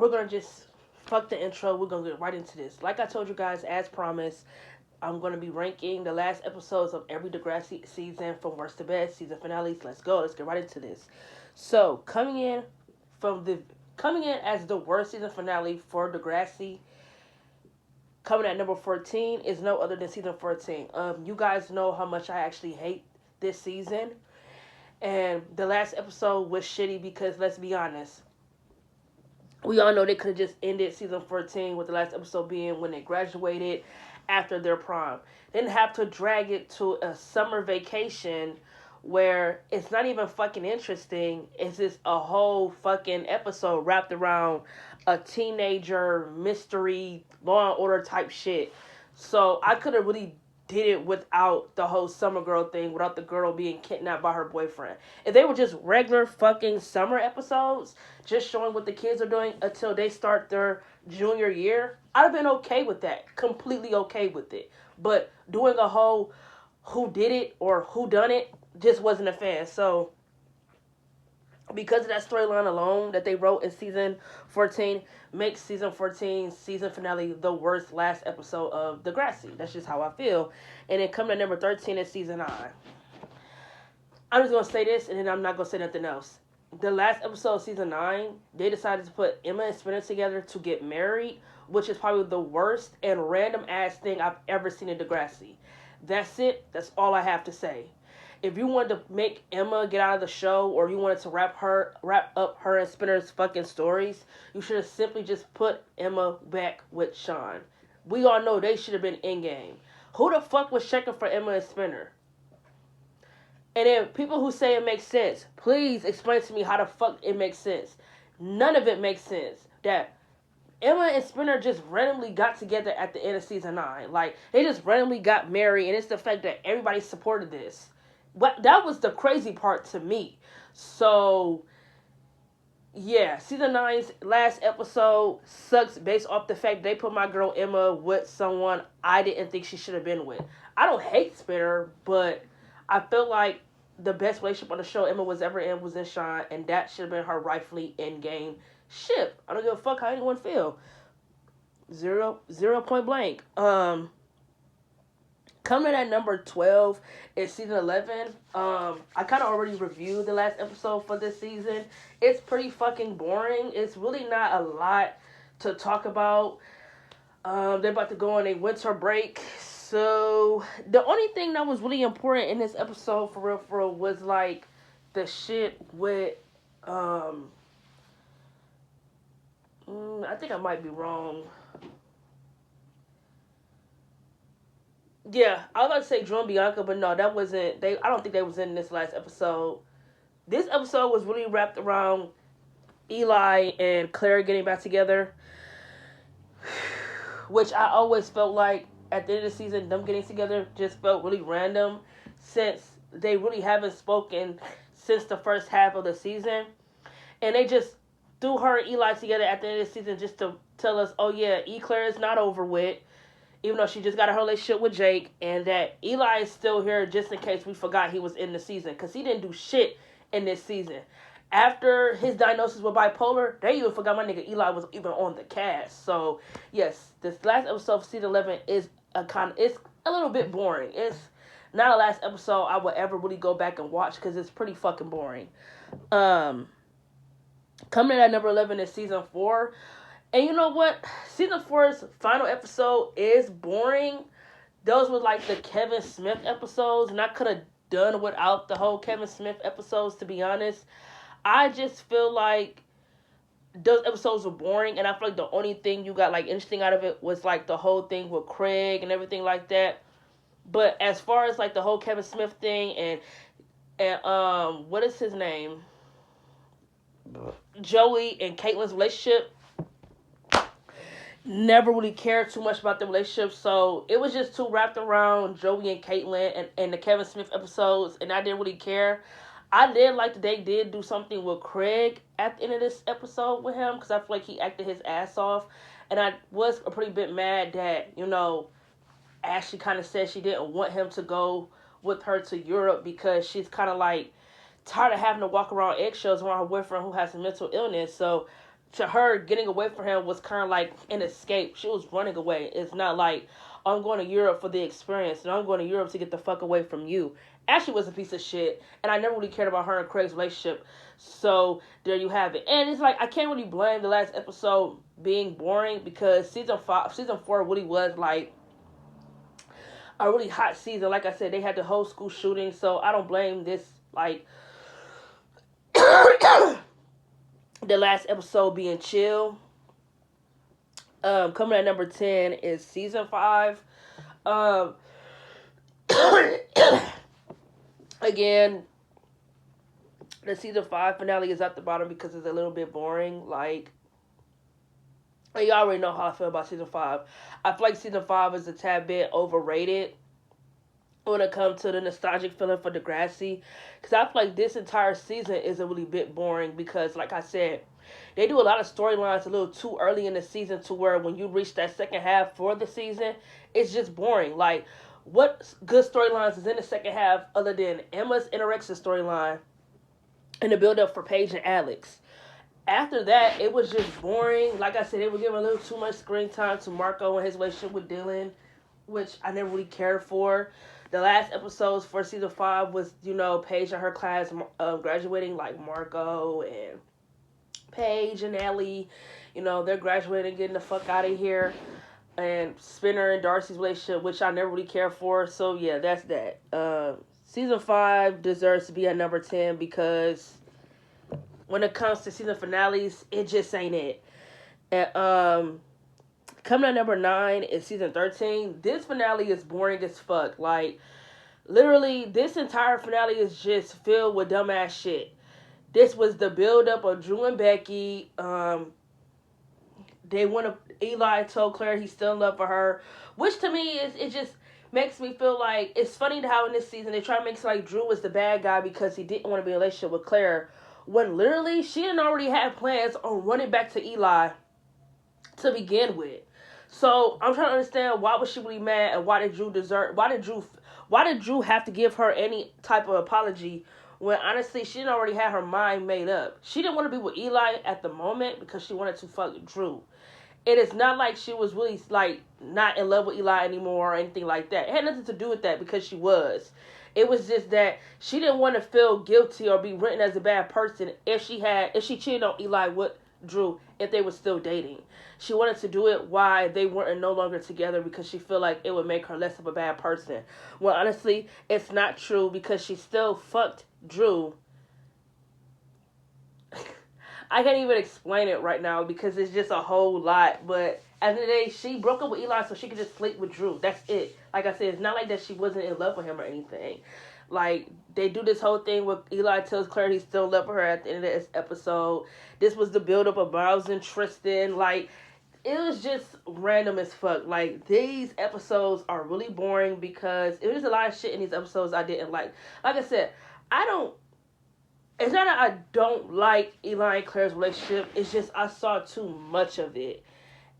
we're going to just fuck the intro. We're going to get right into this. Like I told you guys, as promised, I'm going to be ranking the last episodes of every Degrassi season from worst to best, season finales. Let's go. Let's get right into this. So, coming in as the worst season finale for Degrassi, coming at number 14 is no other than season 14. You guys know how much I actually hate this season. And the last episode was shitty because, let's be honest, we all know they could have just ended season 14 with the last episode being when they graduated after their prom. They didn't have to drag it to a summer vacation where it's not even fucking interesting. It's just a whole fucking episode wrapped around a teenager mystery, Law and Order type shit. So I could have really did it without the whole summer girl thing, without the girl being kidnapped by her boyfriend. If they were just regular fucking summer episodes, just showing what the kids are doing until they start their junior year, I'd have been okay with that. Completely okay with it. But doing a whole who did it or who done it, just wasn't a fan. So because of that storyline alone that they wrote in season 14 makes season 14 season finale the worst last episode of Degrassi. That's just how I feel. And then coming to number 13 is season 9. I'm just going to say this and then I'm not going to say nothing else. The last episode of season 9, they decided to put Emma and Spinner together to get married, which is probably the worst and random ass thing I've ever seen in Degrassi. That's it. That's all I have to say. If you wanted to make Emma get out of the show, or you wanted to wrap up her and Spinner's fucking stories, you should have simply just put Emma back with Sean. We all know they should have been in game. Who the fuck was checking for Emma and Spinner? And then people who say it makes sense, please explain to me how the fuck it makes sense. None of it makes sense. That Emma and Spinner just randomly got together at the end of season 9. Like, they just randomly got married, and it's the fact that everybody supported this. But that was the crazy part to me. So, yeah, season 9's last episode sucks based off the fact they put my girl Emma with someone I didn't think she should have been with. I don't hate Spinner, but I feel like the best relationship on the show Emma was ever in was in Sean, and that should have been her rightfully in-game ship. I don't give a fuck how anyone feel. Zero point blank. Coming at number 12 is season 11. I kind of already reviewed the last episode for this season. It's pretty fucking boring. It's really not a lot to talk about. They're about to go on a winter break. So, the only thing that was really important in this episode, for real, was, like, the shit with, I think I might be wrong. Yeah, I was about to say Drew and Bianca, but no, that wasn't, I don't think they was in this last episode. This episode was really wrapped around Eli and Claire getting back together, which I always felt like at the end of the season, them getting together just felt really random, since they really haven't spoken since the first half of the season. And they just threw her and Eli together at the end of the season just to tell us, oh yeah, Claire is not over with, even though she just got her relationship with Jake, and that Eli is still here just in case we forgot he was in the season, because he didn't do shit in this season. After his diagnosis with bipolar, they even forgot my nigga Eli was even on the cast. So, yes, this last episode of season 11 is it's a little bit boring. It's not a last episode I would ever really go back and watch, because it's pretty fucking boring. Coming in at number 11 is season 4. And you know what? Season 4's final episode is boring. Those were like the Kevin Smith episodes, and I could have done without the whole Kevin Smith episodes, to be honest. I just feel like those episodes were boring, and I feel like the only thing you got like interesting out of it was like the whole thing with Craig and everything like that. But as far as like the whole Kevin Smith thing and what is his name? Joey and Caitlin's relationship, never really cared too much about the relationship, so it was just too wrapped around Joey and Caitlin and the Kevin Smith episodes, and I didn't really care. I did like that they did do something with Craig at the end of this episode with him, because I feel like he acted his ass off, and I was a pretty bit mad that, you know, Ashley kind of said she didn't want him to go with her to Europe, because she's kind of like tired of having to walk around eggshells around her boyfriend who has a mental illness. So to her, getting away from him was kind of like an escape. She was running away. It's not like, oh, I'm going to Europe for the experience, and I'm going to Europe to get the fuck away from you. Ashley was a piece of shit, and I never really cared about her and Craig's relationship. So there you have it. And it's like, I can't really blame the last episode being boring, because season 4 really was like a really hot season. Like I said, they had the whole school shooting, so I don't blame this, like, the last episode being chill. Coming at number 10 is season 5. Again, the season 5 finale is at the bottom because it's a little bit boring. Like, you already know how I feel about season 5. I feel like season 5 is a tad bit overrated when it comes to the nostalgic feeling for Degrassi, because I feel like this entire season is a really bit boring, because like I said, they do a lot of storylines a little too early in the season, to where when you reach that second half for the season, it's just boring. Like, what good storylines is in the second half other than Emma's anorexic storyline and the build up for Paige and Alex? After that, it was just boring. Like I said, they were giving a little too much screen time to Marco and his relationship with Dylan, which I never really cared for. The last episodes for season 5 was, Paige and her class graduating, like Marco and Paige and Ellie. They're graduating, getting the fuck out of here. And Spinner and Darcy's relationship, which I never really cared for. So, yeah, that's that. Season 5 deserves to be at number 10, because when it comes to season finales, it just ain't it. And, coming at number 9 is season 13. This finale is boring as fuck. Like, literally, this entire finale is just filled with dumbass shit. This was the build-up of Drew and Becky. Eli told Claire he's still in love with her, which to me it just makes me feel like, it's funny how in this season they try to make it like Drew was the bad guy because he didn't want to be in a relationship with Claire, when literally she didn't already have plans on running back to Eli to begin with. So I'm trying to understand, why was she really mad, and why did Drew have to give her any type of apology, when honestly she didn't already have her mind made up. She didn't want to be with Eli at the moment because she wanted to fuck Drew. It is not like she was really like not in love with Eli anymore or anything like that. It had nothing to do with that, because she was. It was just that she didn't want to feel guilty or be written as a bad person if she cheated on Eli with Drew, if they were still dating. She wanted to do it while they weren't no longer together, because she felt like it would make her less of a bad person. Well, honestly, it's not true, because she still fucked Drew. I can't even explain it right now, because it's just a whole lot. But at the end of the day, she broke up with Eli so she could just sleep with Drew. That's it. Like I said, it's not like that she wasn't in love with him or anything. Like, they do this whole thing where Eli tells Claire he's still in love with her at the end of this episode. This was the build-up of Miles and Tristan. Like, it was just random as fuck. Like, these episodes are really boring, because it was a lot of shit in these episodes I didn't like. Like I said, it's not that I don't like Eli and Claire's relationship. It's just I saw too much of it.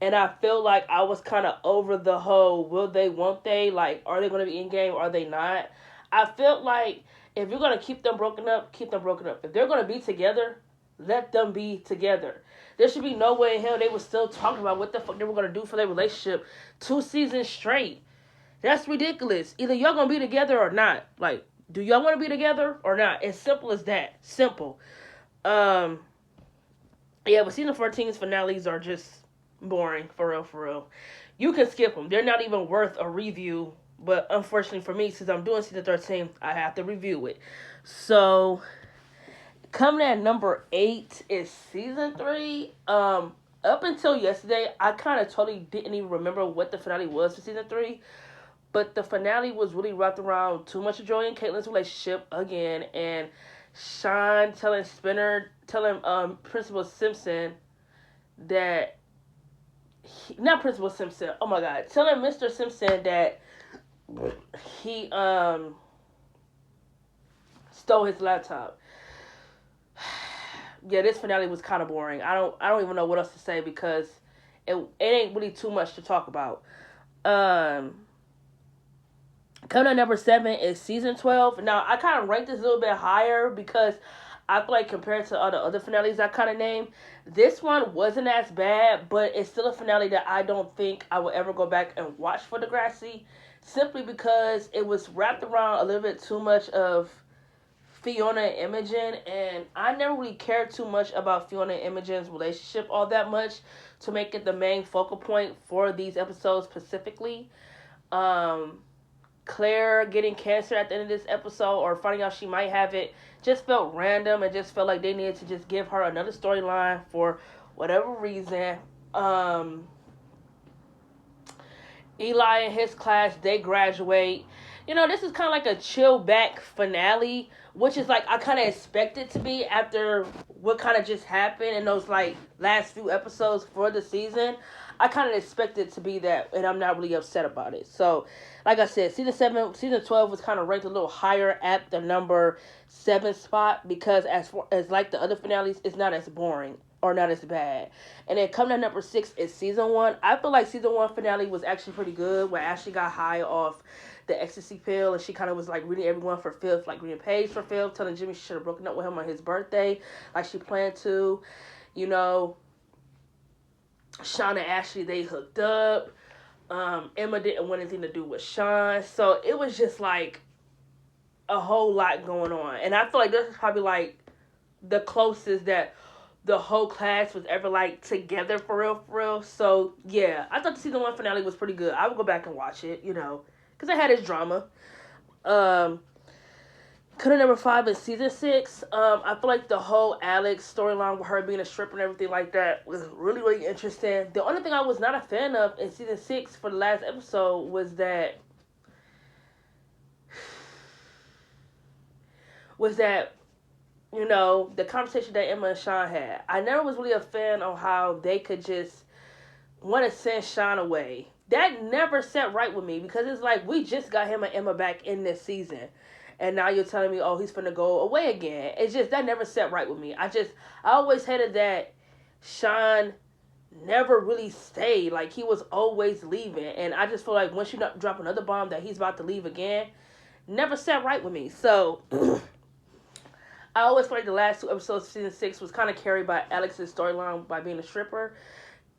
And I feel like I was kind of over the whole, will they, won't they? Like, are they going to be in game or are they not? I felt like if you're going to keep them broken up, keep them broken up. If they're going to be together, let them be together. There should be no way in hell they were still talking about what the fuck they were going to do for their relationship 2 seasons straight. That's ridiculous. Either y'all going to be together or not. Like, do y'all want to be together or not? As simple as that. Simple. Yeah, but season 14's finales are just boring, for real. You can skip them. They're not even worth a review. But unfortunately for me, since I'm doing season 13, I have to review it. So, coming at number 8 is season 3. Up until yesterday, I kind of totally didn't even remember what the finale was for season 3. But the finale was really wrapped around too much of Joey and Caitlin's relationship again, and Sean telling Principal Simpson that not Principal Simpson. Oh my God, telling Mr. Simpson that he stole his laptop. Yeah, this finale was kind of boring. I don't even know what else to say, because it ain't really too much to talk about. Coming at number 7 is season 12. Now, I kind of ranked this a little bit higher because I feel like compared to all the other finales I kind of named, this one wasn't as bad, but it's still a finale that I don't think I will ever go back and watch for Degrassi, simply because it was wrapped around a little bit too much of Fiona and Imogen, and I never really cared too much about Fiona and Imogen's relationship all that much to make it the main focal point for these episodes specifically. Um, Claire getting cancer at the end of this episode, or finding out she might have it, just felt random and just felt like they needed to just give her another storyline for whatever reason. Um, Eli and his class, they graduate. This is kind of like a chill back finale, which is like I kind of expected to be after what kind of just happened in those like last few episodes for the season. I kind of expected it to be that, and I'm not really upset about it. So, like I said, season 12 was kind of ranked a little higher at the number 7 spot because as far as like the other finales, it's not as boring or not as bad. And then coming at number 6 is season 1. I feel like season 1 finale was actually pretty good, where Ashley got high off the ecstasy pill, and she kind of was like reading everyone for fifth, like reading Paige for fifth, telling Jimmy she should have broken up with him on his birthday, like she planned to. Sean and Ashley, they hooked up. Emma didn't want anything to do with Sean, so it was just like a whole lot going on. And I feel like this is probably like the closest that the whole class was ever like together for real. So yeah, I thought the season 1 finale was pretty good. I would go back and watch it, because it had its drama. Could number 5 is season 6. I feel like the whole Alex storyline with her being a stripper and everything like that was really, really interesting. The only thing I was not a fan of in season 6 for the last episode was that the conversation that Emma and Sean had. I never was really a fan of how they could just want to send Sean away. That never sat right with me, because it's like we just got him and Emma back in this season. And now you're telling me, oh, he's finna go away again. It's just, that never sat right with me. I always hated that Sean never really stayed. Like, he was always leaving. And I just feel like once you drop another bomb that he's about to leave again, never sat right with me. So, I always feel like the last 2 episodes of season 6 was kind of carried by Alex's storyline by being a stripper.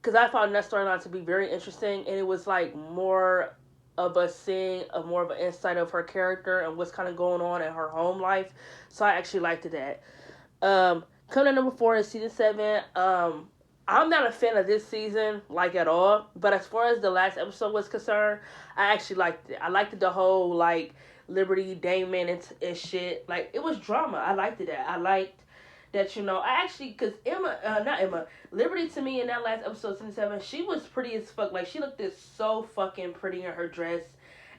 Because I found that storyline to be very interesting. And it was like more of us seeing more of an insight of her character and what's kind of going on in her home life. So I actually liked that. Coming to number 4 is season 7. I'm not a fan of this season, like, at all. But as far as the last episode was concerned, I actually liked it. I liked the whole, like, Liberty, Damon, and shit. Like, it was drama. I liked that. I liked that, I actually, because Liberty to me in that last episode, season 7, she was pretty as fuck. Like, she looked so fucking pretty in her dress.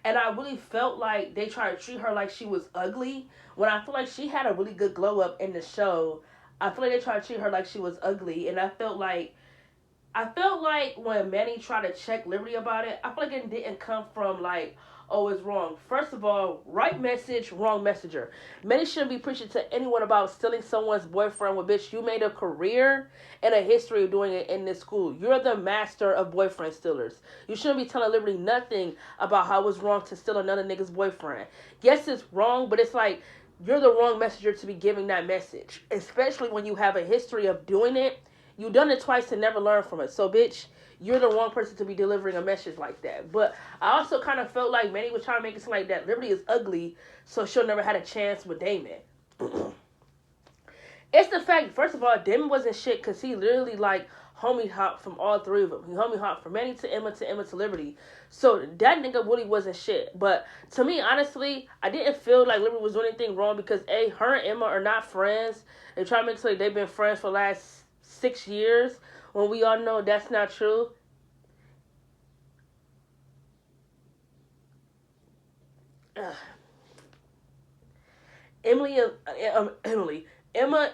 And I really felt like they tried to treat her like she was ugly, when I feel like she had a really good glow up in the show. I feel like they tried to treat her like she was ugly, and I felt like when Manny tried to check Liberty about it, I feel like it didn't come from like, oh, it's wrong. First of all, right message, wrong messenger. Manny shouldn't be preaching to anyone about stealing someone's boyfriend. Well, bitch, you made a career and a history of doing it in this school. You're the master of boyfriend stealers. You shouldn't be telling Liberty nothing about how it's wrong to steal another nigga's boyfriend. Yes, it's wrong, but it's like, you're the wrong messenger to be giving that message. Especially when you have a history of doing it. You've done it twice and never learned from it. So, bitch, you're the wrong person to be delivering a message like that. But I also kind of felt like Manny was trying to make it seem like that Liberty is ugly, so she'll never had a chance with Damon. It's the fact, first of all, Damon wasn't shit because he literally, like, homie hopped from all 3 of them. He homie hopped from Manny to Emma to Liberty. So that nigga really wasn't shit. But to me, honestly, I didn't feel like Liberty was doing anything wrong because, A, her and Emma are not friends. They try to make it like they've been friends for the last 6 years, when we all know that's not true. Emma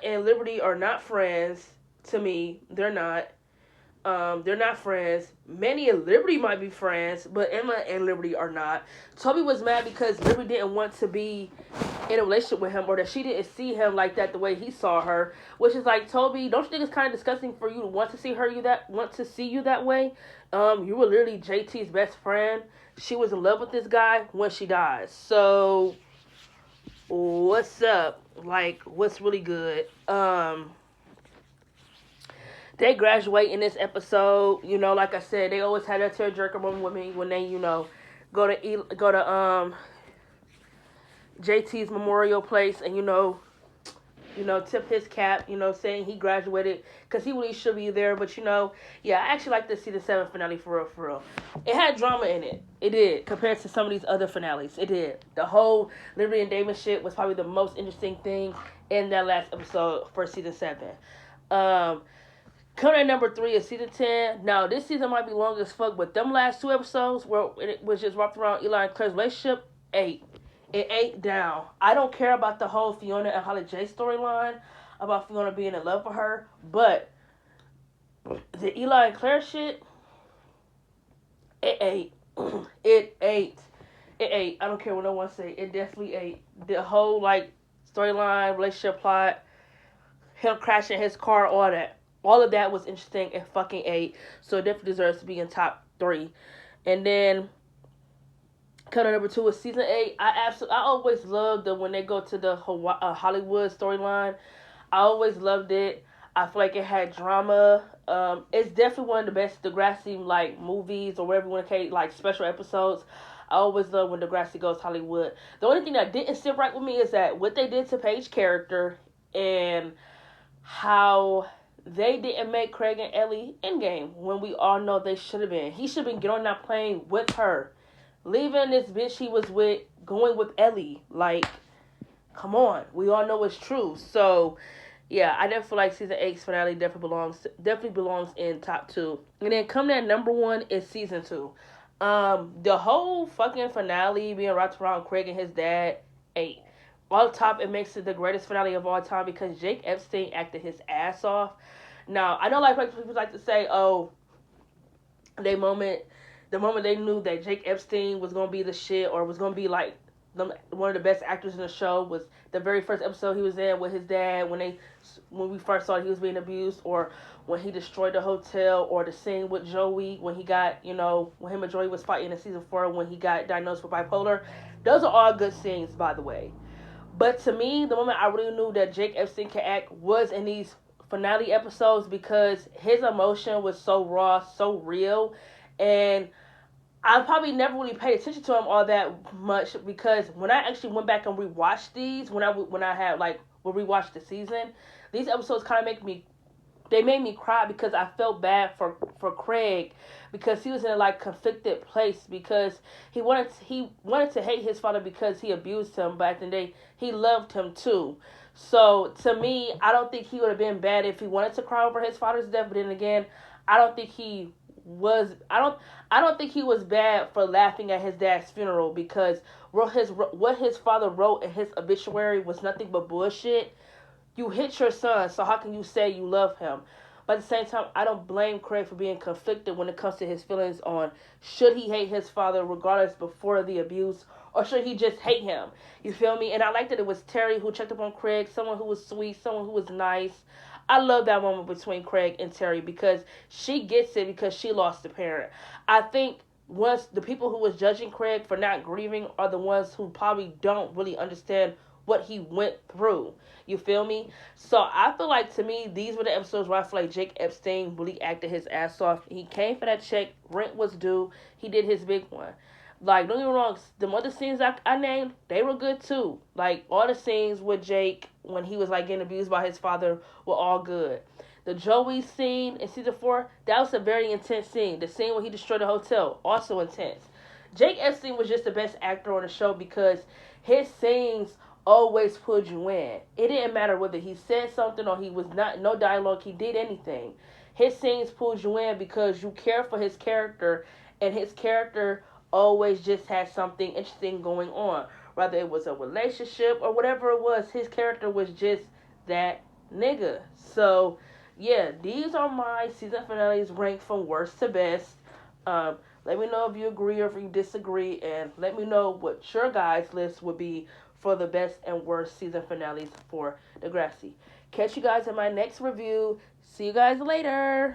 and Liberty are not friends. To me, they're not. They're not friends. Manny and Liberty might be friends, but Emma and Liberty are not. Toby was mad because Liberty didn't want to be in a relationship with him, or that she didn't see him like that the way he saw her. Which is like, Toby, don't you think it's kind of disgusting for you to want to see you that way? You were literally JT's best friend. She was in love with this guy when she died. So, what's up? like what's really good. They graduate in this episode. You know, like I said, they always had that tearjerker moment with me when they, go to JT's memorial place and tip his cap, saying he graduated because he really should be there. But yeah, I actually like to see the seventh finale for real, for real. It had drama in it. It did compared to some of these other finales. It did. The whole Liberty and Damon shit was probably the most interesting thing in that last episode for season 7. Coming at number 3 is season 10. Now, this season might be long as fuck, but them last 2 episodes where it was just wrapped around Eli and Claire's relationship, 8. It ain't down. I don't care about the whole Fiona and Holly J storyline, about Fiona being in love with her, but the Eli and Claire shit, it ain't. It ain't. It ain't. I don't care what no one say. It definitely ain't. The whole, storyline, relationship plot, him crashing his car, all that. All of that was interesting and fucking 8. So it definitely deserves to be in top 3. And then Cut number 2 is season 8. I always loved when they go to the Hollywood storyline. I always loved it. I feel like it had drama. It's definitely one of the best Degrassi movies or whatever you want to call special episodes. I always love when Degrassi goes Hollywood. The only thing that didn't sit right with me is that what they did to Paige's character and how they didn't make Craig and Ellie endgame when we all know they should have been. He should have been getting on that plane with her. Leaving this bitch he was with, going with Ellie. Come on. We all know it's true. So, yeah, I definitely feel like season 8's finale definitely belongs in top 2. And then coming at number 1 is season 2. The whole fucking finale being wrapped around Craig and his dad, 8. On top, it makes it the greatest finale of all time because Jake Epstein acted his ass off. Now, I know people like to say, oh, the moment they knew that Jake Epstein was going to be the shit or was going to be one of the best actors in the show was the very first episode he was in with his dad when we first saw he was being abused, or when he destroyed the hotel, or the scene with Joey when he got, when him and Joey was fighting in season 4 when he got diagnosed with bipolar. Those are all good scenes, by the way. But to me, the moment I really knew that Jake Epstein could act was in these finale episodes because his emotion was so raw, so real, and I probably never really paid attention to him all that much because when I actually went back and rewatched these, when I had rewatched the season, these episodes kind of made me cry because I felt bad for Craig because he was in a conflicted place because he wanted to hate his father because he abused him, but at the end of the day he loved him too. So to me, I don't think he would have been bad if he wanted to cry over his father's death, but then again, I don't think he was bad for laughing at his dad's funeral because what his father wrote in his obituary was nothing but bullshit. You hit your son, so how can you say you love him? But at the same time, I don't blame Craig for being conflicted when it comes to his feelings on should he hate his father regardless before the abuse or should he just hate him? You feel me? And I like that it was Terry who checked up on Craig, someone who was sweet, someone who was nice. I love that moment between Craig and Terry because she gets it because she lost a parent. I think once the people who was judging Craig for not grieving are the ones who probably don't really understand what he went through. You feel me? So I feel like to me, these were the episodes where I feel like Jake Epstein really acted his ass off. He came for that check. Rent was due. He did his big one. Don't get me wrong, the other scenes I named, they were good too. All the scenes with Jake when he was getting abused by his father were all good. The Joey scene in season 4, that was a very intense scene. The scene where he destroyed the hotel, also intense. Jake Epstein was just the best actor on the show because his scenes always pulled you in. It didn't matter whether he said something or he was no dialogue, he did anything. His scenes pulled you in because you care for his character, and his character always just had something interesting going on. Whether it was a relationship or whatever it was, his character was just that nigga. So, yeah, these are my season finales ranked from worst to best. Let me know if you agree or if you disagree, and let me know what your guys' list would be for the best and worst season finales for Degrassi. Catch you guys in my next review. See you guys later.